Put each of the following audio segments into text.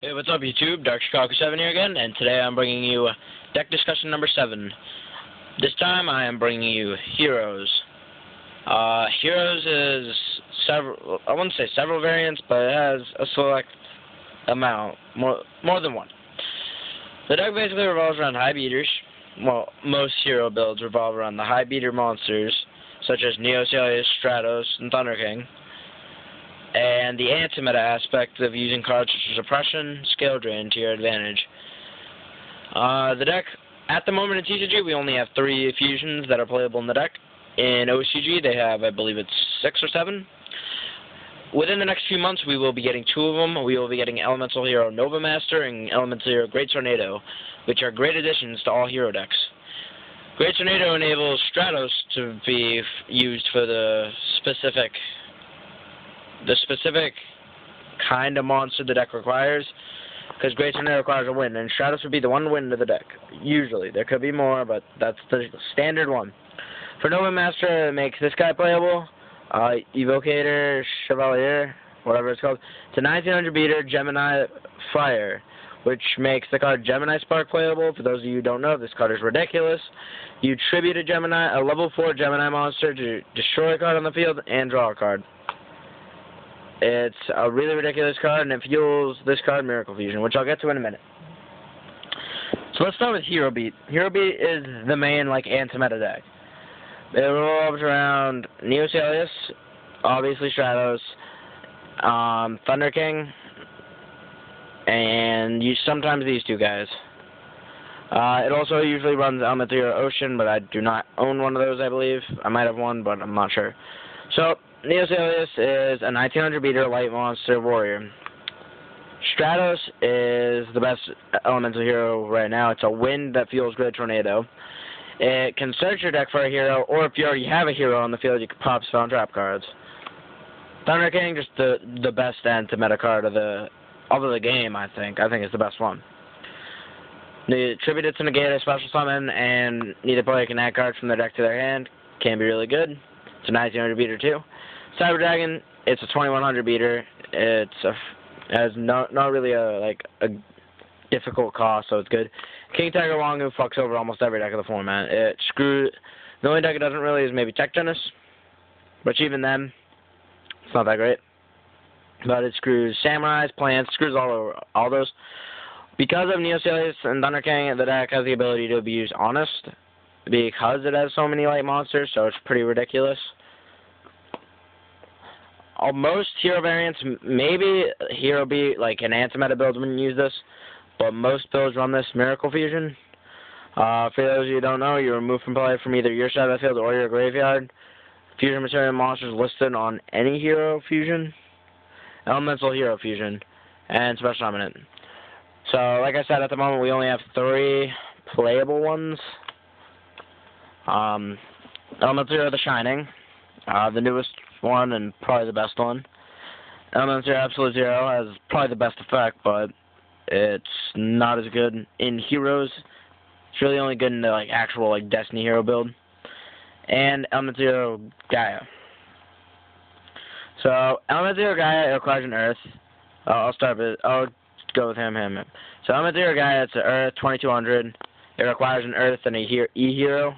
Hey, what's up YouTube? Dark Chicago 7 here again, and today I'm bringing you deck discussion number 7. This time I am bringing you Heroes. Heroes is several, I wouldn't say several variants, but it has a select amount, more than one. The deck basically revolves around high beaters. Well, most hero builds revolve around the high beater monsters, such as Neosalius, Stratos, and Thunder King. And the anti-meta aspect of using cards such as Oppression, Scale Drain to your advantage. The deck, at the moment in TCG, we only have 3 fusions that are playable in the deck. In OCG, they have, I believe it's 6 or 7. Within the next few months, we will be getting 2 of them. We will be getting Elemental Hero Nova Master and Elemental Hero Great Tornado, which are great additions to all hero decks. Great Tornado enables Stratos to be used for the specific kind of monster the deck requires, because Great Tornado requires a win, and Stratos would be the one win to the deck. Usually. There could be more, but that's the standard one. For Nova Master, it makes this guy playable, Evocator, Chevalier, whatever it's called. It's a 1900 beater Gemini Fire, which makes the card Gemini Spark playable. For those of you who don't know, this card is ridiculous. You tribute a level 4 Gemini monster to destroy a card on the field and draw a card. It's a really ridiculous card, and it fuels this card, Miracle Fusion, which I'll get to in a minute. So let's start with Hero Beat. Hero Beat is the main, anti-meta deck. It revolves around Neosalius, obviously Stratos, Thunder King, and sometimes these 2 guys. It also usually runs Elemental Hero Ocean, but I do not own one of those, I believe. I might have one, but I'm not sure. So, Neosalius is a 1900 beater light monster warrior. Stratos is the best elemental hero right now. It's a wind that fuels Great Tornado. It can search your deck for a hero, or if you already have a hero on the field, you can pop spell and trap cards. Thunder King, just the best anti-meta card of the game, I think. I think it's the best one. Tribute it to negate a special summon, and need to play a connect card from their deck to their hand. Can be really good. It's a 1900 beater too. Cyber Dragon, it's a 2100 beater. Has not really a difficult cost, so it's good. King Tiger Wangu fucks over almost every deck of the format. The only deck it doesn't really is maybe Tech Genesis, which even then, it's not that great. But it screws Samurais, Plants, screws all those. Because of Neosalius and Thunder King, the deck has the ability to abuse Honest, because it has so many light monsters, so it's pretty ridiculous. Most hero variants, maybe Hero Beat, an anti-meta build wouldn't use this, but most builds run this Miracle Fusion. For those of you who don't know, you remove from play from either your side of the field or your graveyard fusion material monsters listed on any hero fusion, Elemental Hero Fusion, and Special Summon it. So, like I said, at the moment we only have 3 playable ones. Elemental Hero The Shining, the newest one and probably the best one. Elemental Hero Absolute Zero has probably the best effect, but it's not as good in Heroes. It's really only good in the actual Destiny Hero build. And Elemental Hero Gaia. So Elemental Hero Gaia requires an Earth. I'll go with him. So Elemental Hero Gaia, it's an Earth 2200. It requires an Earth and a E-Hero.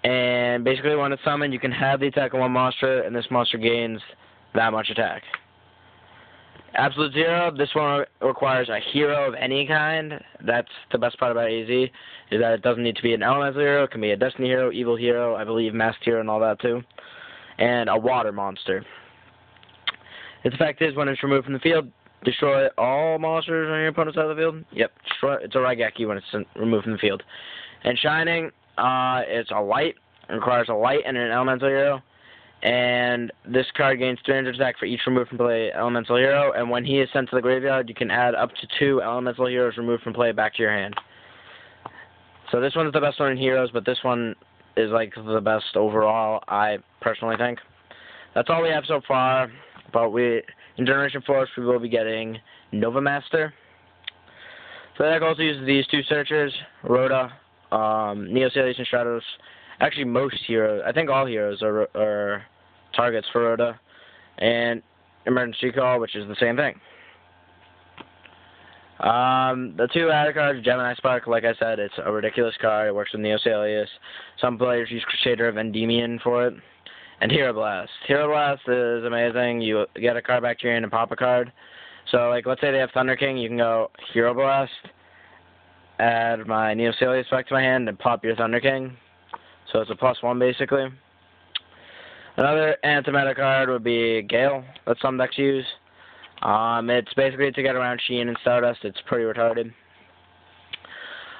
And basically when it's summoned, you can have the attack of one monster, and this monster gains that much attack. Absolute Zero, this one requires a hero of any kind. That's the best part about AZ, is that it doesn't need to be an elemental hero. It can be a Destiny hero, evil hero, I believe masked hero and all that too. And a water monster. Its effect is when it's removed from the field, destroy all monsters on your opponent's side of the field. Yep, it's a Raigeki when it's removed from the field. And Shining, it's a light. It requires a light and an elemental hero. And this card gains 300 attack for each removed from play elemental hero. And when he is sent to the graveyard, you can add up to 2 elemental heroes removed from play back to your hand. So this one's the best one in Heroes, but this one is the best overall, I personally think. That's all we have so far. But in Generation Force, we will be getting Nova Master. So the deck also uses these 2 searchers, Rhoda, Neosalius and Stratos. Actually, most heroes, I think all heroes are targets for Rhoda. And Emergency Call, which is the same thing. The two added cards, Gemini Spark, like I said, it's a ridiculous card. It works with Neosalius. Some players use Crusader of Endymion for it. And Hero Blast. Hero Blast is amazing. You get a card back to your hand and pop a card. So, like, let's say they have Thunder King, you can go Hero Blast, add my Neosalius back to my hand, and pop your Thunder King. So it's a +1, basically. Another anti-meta card would be Gale, that some decks use. It's basically to get around Sheen and Stardust. It's pretty retarded.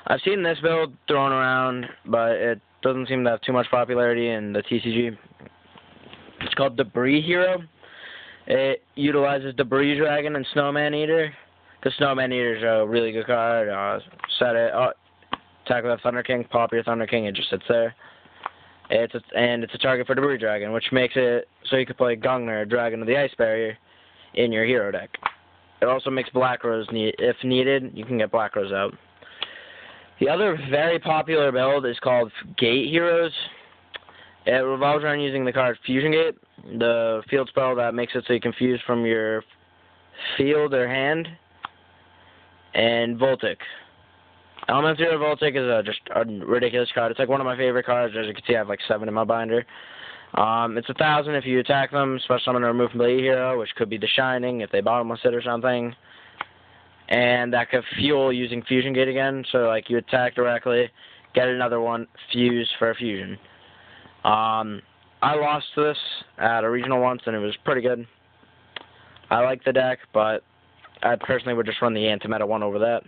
I've seen this build thrown around, but it doesn't seem to have too much popularity in the TCG. It's called Debris Hero. It utilizes Debris Dragon and Snowman Eater. Because Snowman Eater is a really good card. Set it, attack with a Thunder King, pop your Thunder King, it just sits there. It's a target for Debris Dragon, which makes it so you can play Gungnir, Dragon of the Ice Barrier, in your hero deck. It also makes Black Rose, if needed, you can get Black Rose out. The other very popular build is called Gate Heroes. It revolves around using the card Fusion Gate, the field spell that makes it so you can fuse from your field or hand, and Voltic. Element Zero Voltic is just a ridiculous card. It's like one of my favorite cards. As you can see, I have like 7 in my binder. It's 1,000 if you attack them, special summon a remove from the hero, which could be The Shining if they bottomless it or something. And that could fuel using Fusion Gate again. So like you attack directly, get another one, fuse for a fusion. I lost this at a regional once, and it was pretty good. I like the deck, but I personally would just run the anti-meta one over that.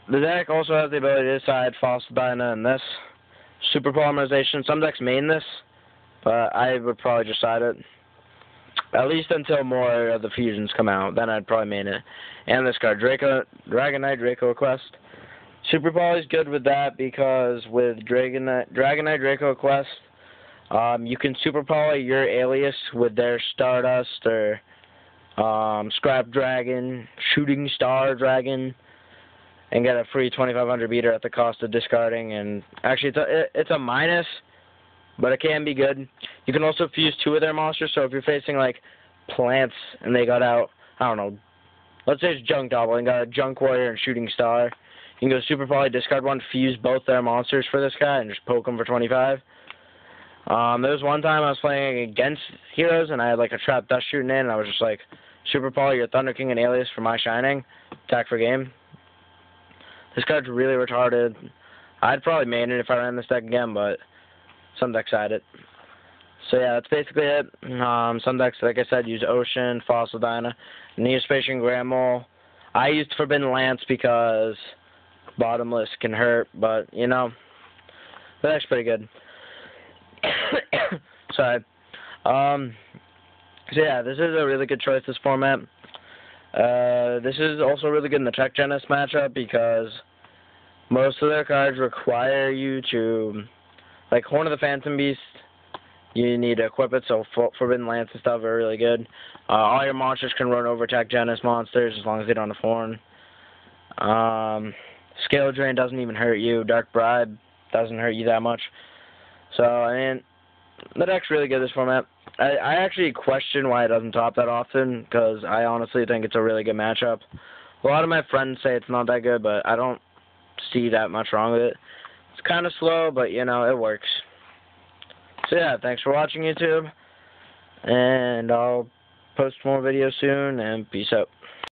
The deck also has the ability to decide Fossil Dyna and this. Super Polymerization. Some decks main this, but I would probably just side it. At least until more of the fusions come out. Then I'd probably main it. And this card, Dragon Knight Draco Quest. Super Poly is good with that because with Dragon Knight Draco Quest, you can Super Poly your alias with their Stardust or Scrap Dragon, Shooting Star Dragon, and get a free 2,500 beater at the cost of discarding. And actually, it's a minus, but it can be good. You can also fuse 2 of their monsters. So if you're facing like plants and they got out, I don't know, let's say it's Junk Double and got a Junk Warrior and Shooting Star, you can go Super Poly, discard 1, fuse both their monsters for this guy, and just poke them for 25. There was one time I was playing against heroes, and I had like a Trap Dust shooting in, and I was just like, Super Poly, your Thunder King and Alias for my Shining, attack for game. This card's really retarded. I'd probably main it if I ran this deck again, but some decks had it. So yeah, that's basically it. Some decks, like I said, use Ocean, Fossil Dyna, Neospatian Grand Mole. I used Forbidden Lance because bottomless can hurt, but you know, the deck's pretty good. Sorry. So yeah, this is a really good choice, this format. This is also really good in the Tech Genesis matchup because most of their cards require you to, like Horn of the Phantom Beast, you need to equip it, so Forbidden Lance and stuff are really good. All your monsters can run over Tech Genesis monsters as long as they don't have Horn. Scale Drain doesn't even hurt you. Dark Bribe doesn't hurt you that much. So, I mean, the deck's really good this format. I actually question why it doesn't top that often, because I honestly think it's a really good matchup. A lot of my friends say it's not that good, but I don't see that much wrong with it. It's kind of slow, but, you know, it works. So, yeah, thanks for watching, YouTube, and I'll post more videos soon, and peace out.